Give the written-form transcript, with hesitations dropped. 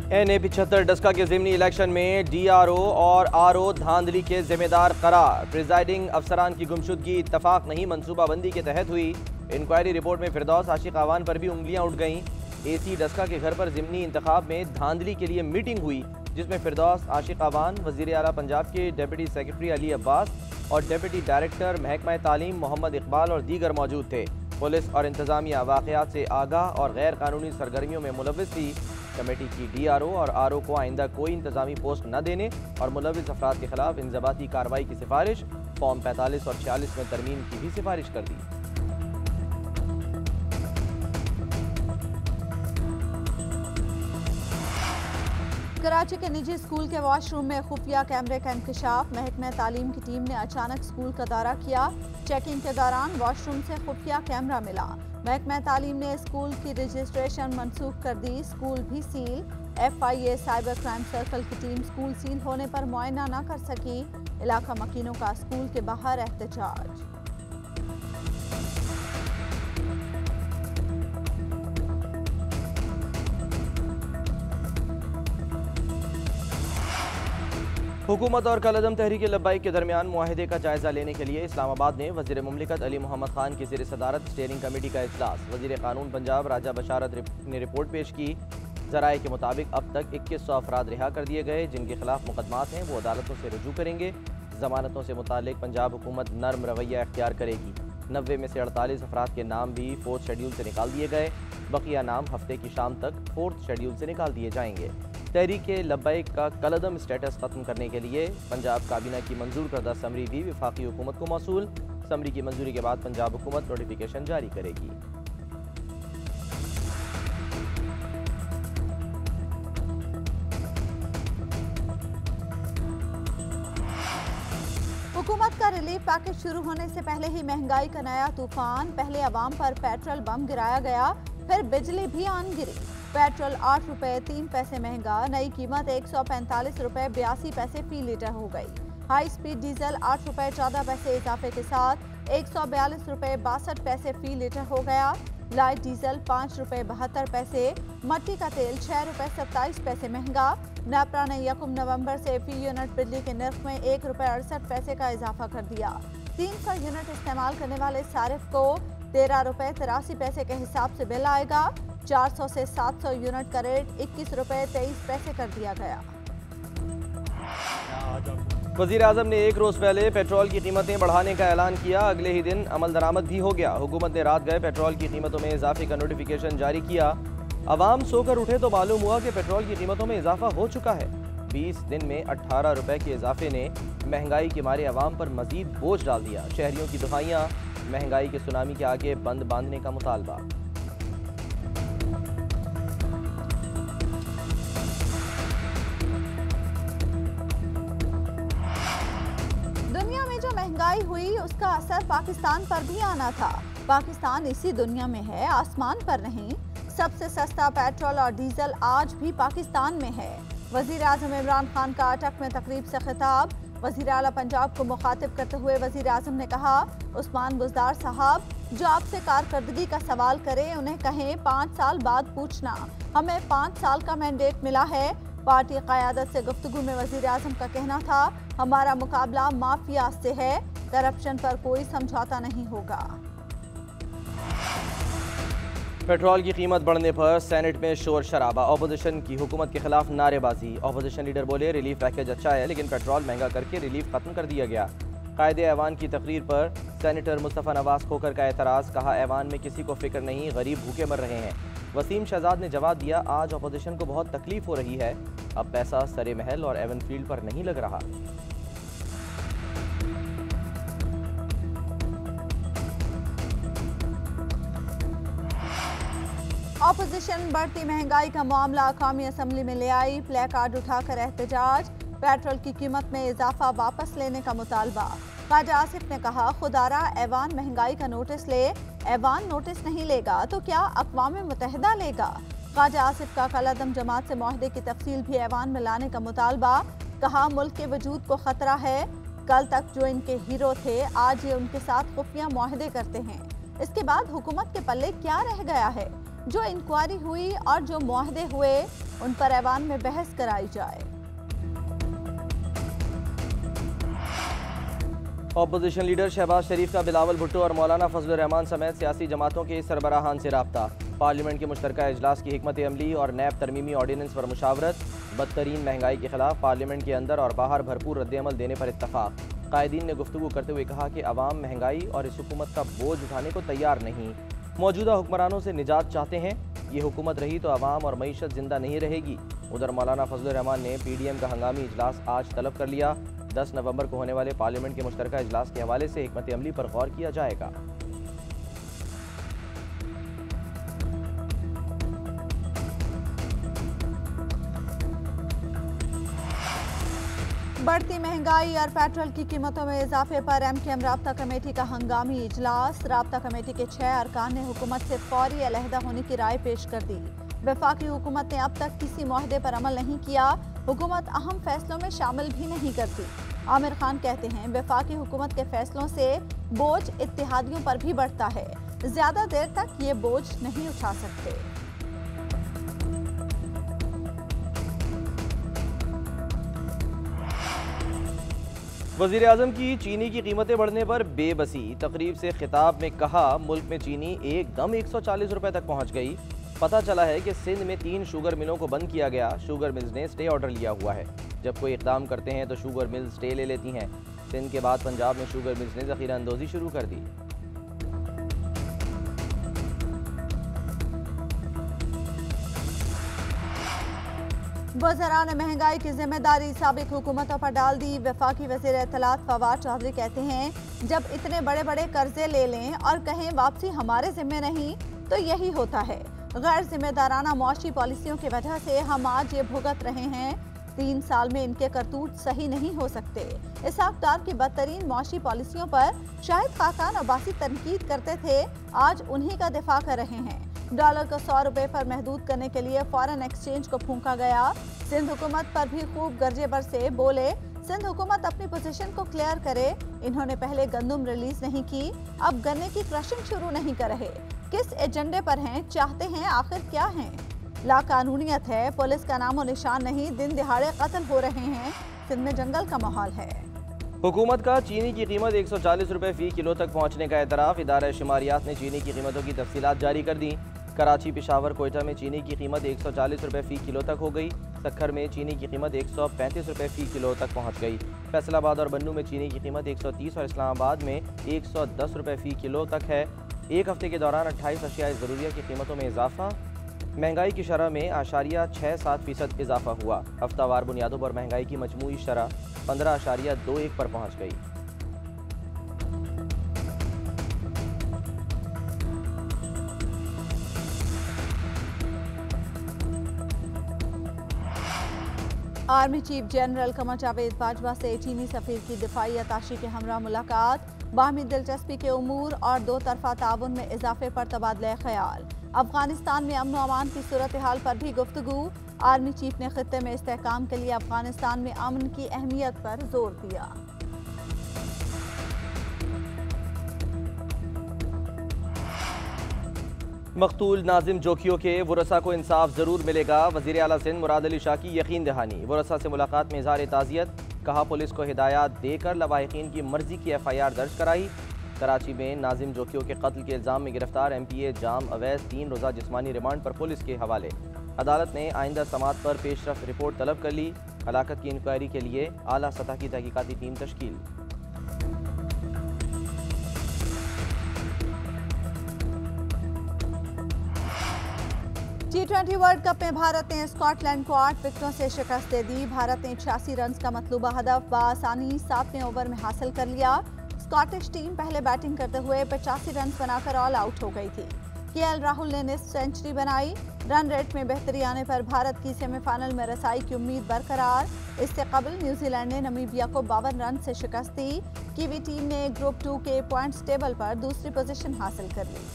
NA-75 Daska के ज़िमनी election में DRO और RO धांधली के जिम्मेदार करार। प्रिजाइडिंग अफसरान की गुमशुदगी इत्तफाक नहीं मनसूबाबंदी के तहत हुई। इंक्वायरी रिपोर्ट में फिरदौस आशिक आवान पर भी उंगलियां उठ गईं। AC डस्का के घर पर ज़िमनी इंतखाब में धांधली के लिए मीटिंग हुई, जिसमें फिरदौस आशिक आवान, वज़ीर आला पंजाब के डिप्टी सेक्रेटरी अली अब्बास और डिप्टी डायरेक्टर महकमा तालीम मोहम्मद इकबाल और दीगर मौजूद थे। पुलिस और इंतजामिया वाक़यात से आगाह और गैर कानूनी सरगर्मियों में मुलव्विस थी। कमेटी की DRO और RO को आइंदा कोई इंतजामी पोस्ट न देने और मुलव्विस अफराद के खिलाफ इंज़बाती कार्रवाई की सिफारिश फॉर्म 45 और 46 में तरमीम की भी सिफारिश कर दी। कराची के निजी स्कूल के वॉशरूम में खुफिया कैमरे का इंकशाफ। महकमा तालीम की टीम ने अचानक स्कूल का दौरा किया। चेकिंग के दौरान वॉशरूम से खुफिया कैमरा मिला। महकमा तालीम ने स्कूल की रजिस्ट्रेशन मनसूख कर दी। स्कूल भी seal. FIA cyber crime circle की टीम स्कूल सील होने पर मुआयना न कर सकी। इलाका मकीनों का स्कूल के बाहर एहतजाज। हुकूमत और कलअदम तहरीक लब्बाइक के दरमियान मुआहिदे का जायजा लेने के लिए इस्लामाबाद में वज़ीर मुमलिकत अली मोहम्मद खान की ज़ेर सदारत स्टीयरिंग कमेटी का इजलास। वज़ीर कानून पंजाब राजा बशारत ने रिपोर्ट पेश की। ज़राए के मुताबिक अब तक 2100 अफराद रिहा कर दिए गए। जिनके खिलाफ मुकदमात हैं वो अदालतों से रुजू करेंगे। जमानतों से मुतालिक पंजाब हुकूमत नर्म रवैया अख्तियार करेगी। 90 में से 48 अफराद के नाम भी 4th शेड्यूल से निकाल दिए गए। बकिया नाम हफ्ते की शाम तक 4th शेड्यूल से निकाल दिए जाएंगे। तहरीक लब्बाइक का कलअदम स्टेटस खत्म करने के लिए पंजाब काबीना की मंजूर करदा समरी भी वफाकी हुकूमत को मौसूल। समरी की मंजूरी के बाद पंजाब हुकूमत नोटिफिकेशन जारी करेगी। हुकूमत का रिलीफ पैकेज शुरू होने से पहले ही महंगाई का नया तूफान। पहले अवाम पर पेट्रोल बम गिराया गया, फिर बिजली भी आन गिरी। पेट्रोल 8 रुपए 3 पैसे महंगा। नई कीमत 145 रुपए 82 पैसे फी लीटर हो गई। हाई स्पीड डीजल 8 रुपए 14 पैसे इजाफे के साथ 142 रुपए 62 पैसे फी लीटर हो गया। लाइट डीजल 5 रुपए 72 पैसे। मट्टी का तेल 6 रुपए 27 पैसे महंगा। नेपरा ने 1 नवंबर से फी यूनिट बिजली के निर्ख में 1 रुपए 68 पैसे का इजाफा कर दिया। 300 यूनिट इस्तेमाल करने वाले सारिफ को 13 रुपए 83 पैसे के हिसाब से बिल आएगा। 400 से 700 यूनिट का रेट 21 रुपए 23 पैसे कर दिया गया। वज़ीर आज़म ने एक रोज़ पहले पेट्रोल की कीमतें बढ़ाने का ऐलान किया। अगले ही दिन अमल दरामद भी हो गया। हुकूमत ने रात गए पेट्रोल की कीमतों में इजाफे का नोटिफिकेशन जारी किया। अवाम सोकर उठे तो मालूम हुआ कि पेट्रोल की कीमतों में इजाफा हो चुका है। 20 दिन में 18 रुपए के इजाफे ने महंगाई के मारे अवाम पर मजीद बोझ डाल दिया। शहरियों की दुहाइयाँ, महंगाई के सुनामी के आगे बंद बांधने का मुतालबा। महंगाई हुई उसका असर पाकिस्तान पर भी आना था। पाकिस्तान इसी दुनिया में है, आसमान पर नहीं। सबसे सस्ता पेट्रोल और डीजल आज भी पाकिस्तान में है। वजीर आजम इमरान खान का अटक में तकरीब से खिताब। वजीर आला पंजाब को मुखातिब करते हुए वजीर आजम ने कहा, उस्मान बुज़दार साहब जो आपसे कारकर्दगी का सवाल करे उन्हें कहें 5 साल बाद पूछना। हमें 5 साल का मैंडेट मिला है। पार्टी क़यादत से गुफ्तगू में वज़ीर आज़म का कहना था, हमारा मुकाबला माफिया से है, करप्शन पर कोई समझौता नहीं होगा। पेट्रोल की कीमत बढ़ने पर सेनेट में शोर शराबा। अपोजिशन की हुकूमत के खिलाफ नारेबाजी। अपोजिशन लीडर बोले, रिलीफ पैकेज अच्छा है लेकिन पेट्रोल महंगा करके रिलीफ खत्म कर दिया गया। कायदे ऐवान की तकरीर पर सेनेटर मुस्तफ़ा नवाज खोकर का एतराज़। कहा, ऐवान में किसी को फिक्र नहीं, गरीब भूखे मर रहे हैं। वसीम शहजाद ने जवाब दिया, आज अपोजिशन को बहुत तकलीफ हो रही है। अब पैसा सरे महल और एवन फील्ड पर नहीं लग रहा। अपोजिशन बढ़ती महंगाई का मामला कौमी असम्बली में ले आई। प्ले कार्ड उठाकर एहतजाज। पेट्रोल की कीमत में इजाफा वापस लेने का मुतालबा। ख्वाजा आसिफ ने कहा, खुदारा ऐवान महंगाई का नोटिस ले। ऐवान नोटिस नहीं लेगा तो क्या अक़वाम मुत्तहिदा लेगा? ख्वाजा आसिफ का कलअदम जमात से मुआहदे की तफसील भी ऐवान में लाने का मुतालबा। कहा, मुल्क के वजूद को खतरा है। कल तक जो इनके हीरो थे आज ये उनके साथ खुफिया मुआहदे करते हैं। इसके बाद हुकूमत के पल्ले क्या रह गया है? जो इंक्वायरी हुई और जो मुआहदे हुए उन पर ऐवान में बहस कराई जाए। ऑपोजिशन लीडर शहबाज शरीफ का बिलावल भुट्टो और मौलाना फजलुर रहमान समेत सियासी जमातों के सरबराहान से राब्ता। पार्लियामेंट के मुश्तरका इजलास की हिकमत अमली और नैब तरमीमी ऑर्डिनेंस पर मुशावरत। बदतरीन महंगाई के खिलाफ पार्लियामेंट के अंदर और बाहर भरपूर रद्द-ए-अमल देने पर इत्तफाक। कायदीन ने गुफ्तगू करते हुए कहा कि अवाम महंगाई और इस हुकूमत का बोझ उठाने को तैयार नहीं। मौजूदा हुक्मरानों से निजात चाहते हैं। ये हुकूमत रही तो अवाम और मईशत जिंदा नहीं रहेगी। उधर मौलाना फजलुर रहमान ने PDM का हंगामी इजलास आज तलब कर लिया। 10 नवंबर को होने वाले पार्लियामेंट के मुश्तरका इजलास के हवाले से हिकमत अमली पर गौर किया जाएगा। बढ़ती महंगाई और पेट्रोल की कीमतों में इजाफे पर MKM राब्ता कमेटी का हंगामी इजलास। राब्ता कमेटी के 6 अरकान ने हुकूमत से फौरी अलहदा होने की राय पेश कर दी। वफाकी हुकूमत ने अब तक किसी मुआहदे पर अमल नहीं किया। हुकूमत अहम फैसलों में शामिल भी नहीं करती। आमिर खान कहते हैं वफाकी हुकूमत के फैसलों से बोझ इत्तेहादियों पर भी बढ़ता है। ज्यादा देर तक ये बोझ नहीं उठा सकते। वज़ीर आज़म की चीनी की कीमतें बढ़ने पर बेबसी। तकरीब से खिताब में कहा मुल्क में चीनी एकदम 140 रुपए तक पहुंच गई। पता चला है कि सिंध में 3 शुगर मिलों को बंद किया गया। शुगर मिल्स ने स्टे ऑर्डर लिया हुआ है। जब कोई इक़दाम करते हैं तो शुगर मिल्स स्टे ले लेती हैं। सिंध के बाद पंजाब में शुगर मिल्स ने ज़ख़ीरा अंदोज़ी शुरू कर दी। वज़रा ने महंगाई की जिम्मेदारी साबिक हुकूमतों पर डाल दी। वफाकी वज़ीर इत्तलात फवाद चौधरी कहते हैं जब इतने बड़े बड़े कर्जे ले लें और कहें वापसी हमारे जिम्मे नहीं तो यही होता है। गैर जिम्मेदाराना मुआशी पॉलिसियों की वजह से हम आज ये भुगत रहे हैं। 3 साल में इनके करतूत सही नहीं हो सकते। इसहाक डार की बदतरीन मुआशी पॉलिसियों पर शाहिद खाकान अब्बासी तनकीद करते थे, आज उन्हीं का दिफा कर रहे हैं। डॉलर को 100 रुपए पर महदूद करने के लिए फॉरेन एक्सचेंज को फूंका गया। सिंध हुकूमत पर भी खूब गर्जे बरसे। बोले सिंध हुकूमत अपनी पोजीशन को क्लियर करे। इन्होंने पहले गंदम रिलीज नहीं की, अब गन्ने की क्रशिंग शुरू नहीं कर रहे। किस एजेंडे पर हैं, चाहते हैं, आखिर क्या हैं? लाकानूनियत है, पुलिस का नामो निशान नहीं, दिन दिहाड़े कत्ल हो रहे हैं। सिंध में जंगल का माहौल है। हुकूमत का चीनी की कीमत 140 रुपए फी किलो तक पहुंचने का एतराफ़। इदारा शुमारियात ने चीनी की कीमतों की तफसीलात जारी कर दी। कराची, पेशावर, कोयटा में चीनी की कीमत 140 रुपए फी किलो तक हो गई। सक्खर में चीनी की कीमत 135 रुपए फी किलो तक पहुंच गई। फैसलाबाद और बन्नू में चीनी की कीमत 130 और इस्लामाबाद में 110 रुपए फी किलो तक है। एक हफ्ते के दौरान 28 अशिया ज़रूरिया की कीमतों में इजाफा। महंगाई की शरह में 0.67% इजाफा हुआ। हफ्तावार बुनियादों पर महंगाई की मजमूई शरह 15.21 पर पहुंच गई। Army chief general Qamar Javed Bajwa से चीनी सफीर की दिफाई अताशी के हमरा मुलाकात। बाहमी दिलचस्पी के उमूर और 2 तरफा ताउन में इजाफे पर तबादला ख्याल। अफगानिस्तान में अमन अमान की सूरत हाल पर भी गुफ्तगू। आर्मी चीफ ने खित्ते में इस्तेहकाम के लिए अफगानिस्तान में अमन की अहमियत पर जोर दिया। मकतूल नाजिम जोखियों के वरसा को इंसाफ जरूर मिलेगा। वज़ीर आला सिंध मुराद अली शाह की यकीन दहानी। वरसा से मुलाकात में इज़हार ताज़ियत। कहा पुलिस को हिदायत देकर लवाहिकीन की मर्जी की FIR दर्ज कराई। कराची में नाजिम जोखियों के कत्ल के इल्ज़ाम में गिरफ्तार MPA जाम अवैस 3 रोज़ा जिस्मानी रिमांड पर पुलिस के हवाले। अदालत ने आइंदा समात पर पेशरफ रिपोर्ट तलब कर ली। हलाकत की इंक्वायरी के लिए आला सतह की तहकीकाती टीम तश्कील। T20 वर्ल्ड कप में भारत ने स्कॉटलैंड को 8 विकेटों से शिकस्त दे दी। भारत ने 86 रन का मतलूबा हदफ बआसानी 7वें ओवर में हासिल कर लिया। स्कॉटिश टीम पहले बैटिंग करते हुए 85 रन बनाकर ऑल आउट हो गई थी। KL राहुल ने निस्फ सेंचुरी बनाई। रन रेट में बेहतरी आने पर भारत की सेमीफाइनल में रसाई की उम्मीद बरकरार। इससे कबल न्यूजीलैंड ने नमीबिया को 52 रन से शिकस्त दी। कीवी टीम ने ग्रुप 2 के पॉइंट्स टेबल पर दूसरी पोजीशन हासिल कर ली।